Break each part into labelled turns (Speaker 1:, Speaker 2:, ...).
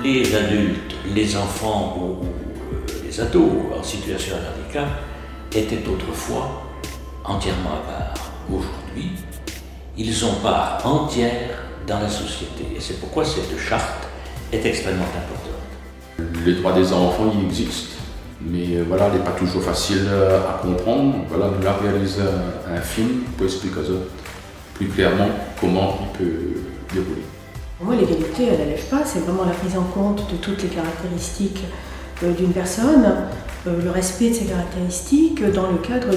Speaker 1: les adultes, les enfants ou les ados en situation de handicap étaient autrefois entièrement à part. Aujourd'hui, ils ont part entière dans la société. Et c'est pourquoi cette charte est extrêmement importante.
Speaker 2: Les droits des enfants, ils existent. Mais voilà, elle n'est pas toujours facile à comprendre. Voilà, nous avons réalisé un film pour expliquer ça plus clairement comment il peut dérouler.
Speaker 3: Pour moi, l'égalité, elle n'élève pas, c'est vraiment la prise en compte de toutes les caractéristiques d'une personne, le respect de ces caractéristiques dans le cadre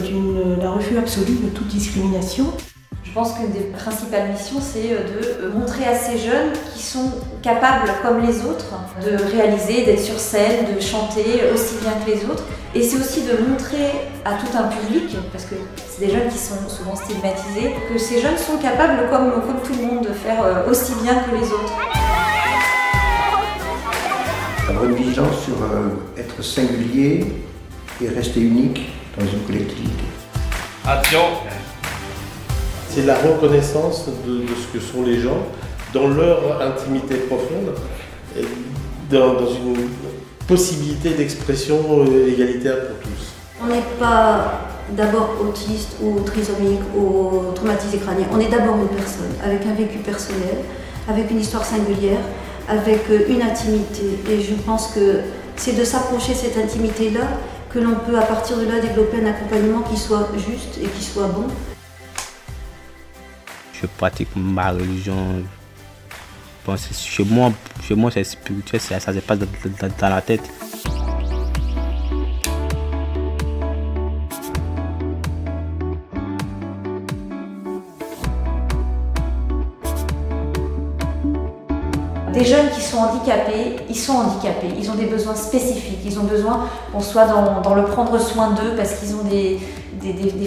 Speaker 3: d'un refus absolu de toute discrimination.
Speaker 4: Je pense qu'une des principales missions, c'est de montrer à ces jeunes qui sont capables, comme les autres, de réaliser, d'être sur scène, de chanter aussi bien que les autres. Et c'est aussi de montrer à tout un public, parce que c'est des jeunes qui sont souvent stigmatisés, que ces jeunes sont capables, comme tout le monde, de faire aussi bien que les autres.
Speaker 5: Avoir une vigilance sur être singulier et rester unique dans une collectivité.
Speaker 6: Attention!
Speaker 7: C'est la reconnaissance de ce que sont les gens dans leur intimité profonde, dans une possibilité d'expression égalitaire pour tous.
Speaker 8: On n'est pas d'abord autiste ou trisomique ou traumatisé crânien, on est d'abord une personne avec un vécu personnel, avec une histoire singulière, avec une intimité. Et je pense que c'est de s'approcher de cette intimité-là que l'on peut à partir de là développer un accompagnement qui soit juste et qui soit bon.
Speaker 9: Je pratique ma religion. Bon, chez moi c'est spirituel, ça se passe dans la tête.
Speaker 4: Des jeunes qui sont handicapés, ils ont des besoins spécifiques, ils ont besoin qu'on soit dans le prendre soin d'eux parce qu'ils ont des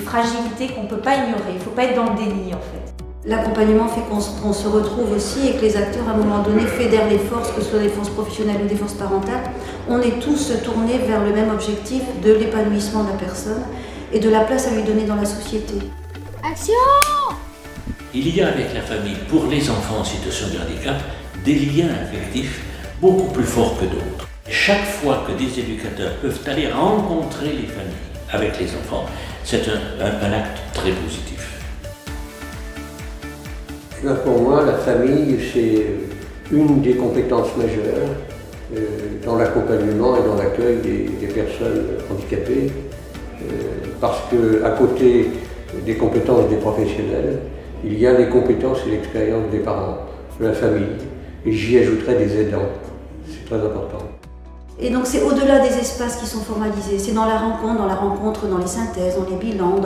Speaker 4: fragilités qu'on ne peut pas ignorer, il ne faut pas être dans le déni en fait.
Speaker 8: L'accompagnement fait qu'on se retrouve aussi et que les acteurs, à un moment donné, fédèrent les forces, que ce soit des forces professionnelles ou des forces parentales. On est tous tournés vers le même objectif de l'épanouissement de la personne et de la place à lui donner dans la société.
Speaker 10: Action!
Speaker 1: Il y a avec la famille, pour les enfants en situation de handicap, des liens affectifs beaucoup plus forts que d'autres. Chaque fois que des éducateurs peuvent aller rencontrer les familles avec les enfants, c'est un acte très positif.
Speaker 5: Pour moi, la famille, c'est une des compétences majeures dans l'accompagnement et dans l'accueil des personnes handicapées, parce qu'à côté des compétences des professionnels, il y a les compétences et l'expérience des parents, de la famille, et j'y ajouterai des aidants, c'est très important.
Speaker 8: Et donc c'est au-delà des espaces qui sont formalisés, c'est dans la rencontre, dans les synthèses, dans les bilans,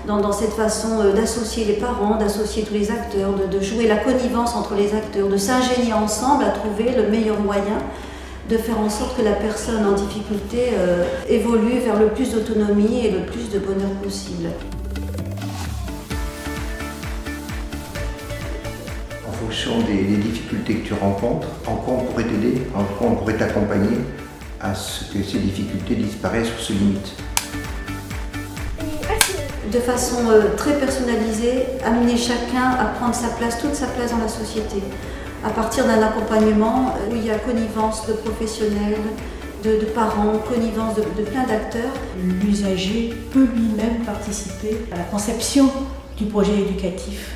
Speaker 8: dans cette façon d'associer les parents, d'associer tous les acteurs, de jouer la connivence entre les acteurs, de s'ingénier ensemble à trouver le meilleur moyen de faire en sorte que la personne en difficulté évolue vers le plus d'autonomie et le plus de bonheur possible.
Speaker 5: En fonction des difficultés que tu rencontres, en quoi on pourrait t'aider, en quoi on pourrait t'accompagner à ce que ces difficultés disparaissent ou se limitent.
Speaker 8: De façon très personnalisée, amener chacun à prendre sa place, toute sa place dans la société, à partir d'un accompagnement où il y a connivence de professionnels, de parents, connivence de plein d'acteurs.
Speaker 3: L'usager peut lui-même participer à la conception du projet éducatif,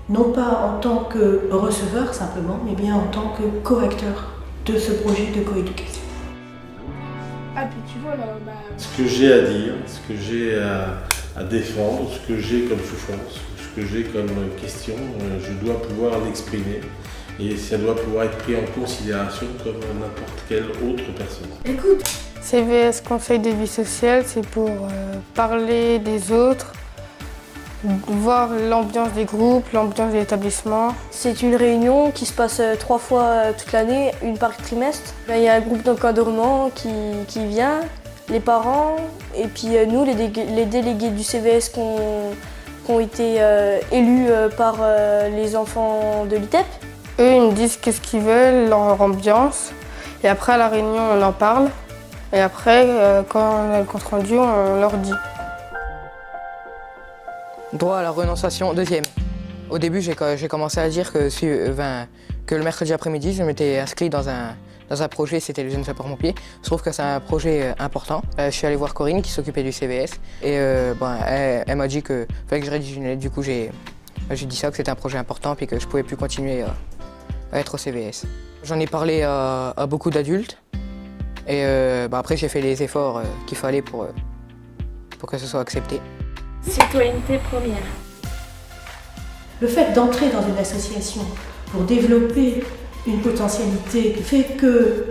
Speaker 3: non pas en tant que receveur simplement, mais bien en tant que co-acteur de ce projet de coéducation.
Speaker 10: Ah, puis tu vois là,
Speaker 7: Ce que j'ai à dire, ce que j'ai à défendre, ce que j'ai comme souffrance, ce que j'ai comme question, je dois pouvoir l'exprimer et ça doit pouvoir être pris en considération comme n'importe quelle autre personne.
Speaker 10: écoute,
Speaker 11: CVS Conseil de vie sociale, c'est pour parler des autres, voir l'ambiance des groupes, l'ambiance de l'établissement.
Speaker 12: C'est une réunion qui se passe 3 fois toute l'année, une par trimestre. Il y a un groupe d'encadrement qui vient, les parents, et puis nous, les délégués du CVS qui ont été élus par les enfants de l'ITEP.
Speaker 11: Eux, ils me disent qu'est-ce qu'ils veulent, leur ambiance, et après à la réunion, on en parle, et après, quand on a le compte rendu, on leur dit.
Speaker 13: Droit à la renonciation, deuxième.
Speaker 6: Au début, j'ai commencé à dire que le mercredi après-midi, je m'étais inscrit dans un projet, c'était le Jeune Sapeur-Pompier. Je trouve que c'est un projet important. Je suis allé voir Corinne qui s'occupait du CVS et elle m'a dit qu'il fallait que je rédige une lettre. Du coup, j'ai dit ça, que c'était un projet important et que je ne pouvais plus continuer à être au CVS. J'en ai parlé à beaucoup d'adultes et après j'ai fait les efforts qu'il fallait pour que ce soit accepté.
Speaker 10: Citoyenneté première.
Speaker 3: Le fait d'entrer dans une association pour développer une potentialité fait que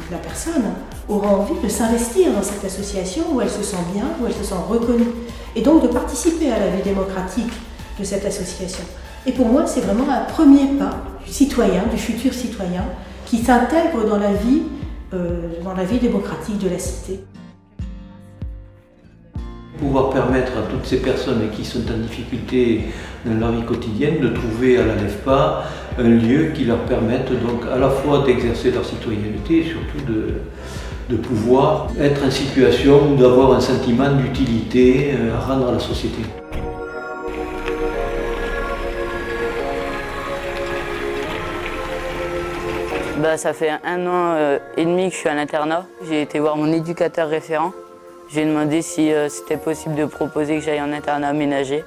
Speaker 3: la personne aura envie de s'investir dans cette association où elle se sent bien, où elle se sent reconnue, et donc de participer à la vie démocratique de cette association. Et pour moi, c'est vraiment un premier pas du citoyen, du futur citoyen, qui s'intègre dans la vie démocratique de la cité.
Speaker 5: Pouvoir permettre à toutes ces personnes qui sont en difficulté dans leur vie quotidienne de trouver à la LEFPA un lieu qui leur permette donc à la fois d'exercer leur citoyenneté et surtout de pouvoir être en situation d'avoir un sentiment d'utilité à rendre à la société.
Speaker 13: Ça fait 1 an et demi que je suis à l'internat. J'ai été voir mon éducateur référent. J'ai demandé si c'était possible de proposer que j'aille en internat aménagé.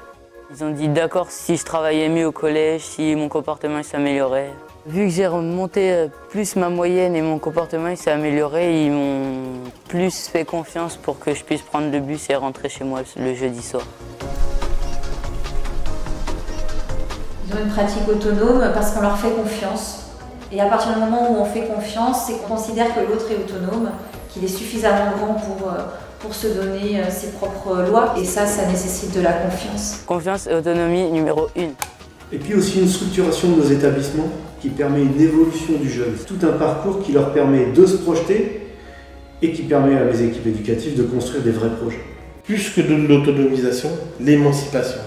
Speaker 13: Ils ont dit d'accord si je travaillais mieux au collège, si mon comportement s'améliorait. Vu que j'ai remonté plus ma moyenne et mon comportement s'est amélioré, ils m'ont plus fait confiance pour que je puisse prendre le bus et rentrer chez moi le jeudi soir.
Speaker 4: Ils ont une pratique autonome parce qu'on leur fait confiance. Et à partir du moment où on fait confiance, c'est qu'on considère que l'autre est autonome, qu'il est suffisamment grand pour se donner ses propres lois. Et ça nécessite de la confiance.
Speaker 13: Confiance et autonomie numéro 1.
Speaker 14: Et puis aussi une structuration de nos établissements qui permet une évolution du jeune. Tout un parcours qui leur permet de se projeter et qui permet à mes équipes éducatives de construire des vrais projets.
Speaker 7: Plus que de l'autonomisation, l'émancipation.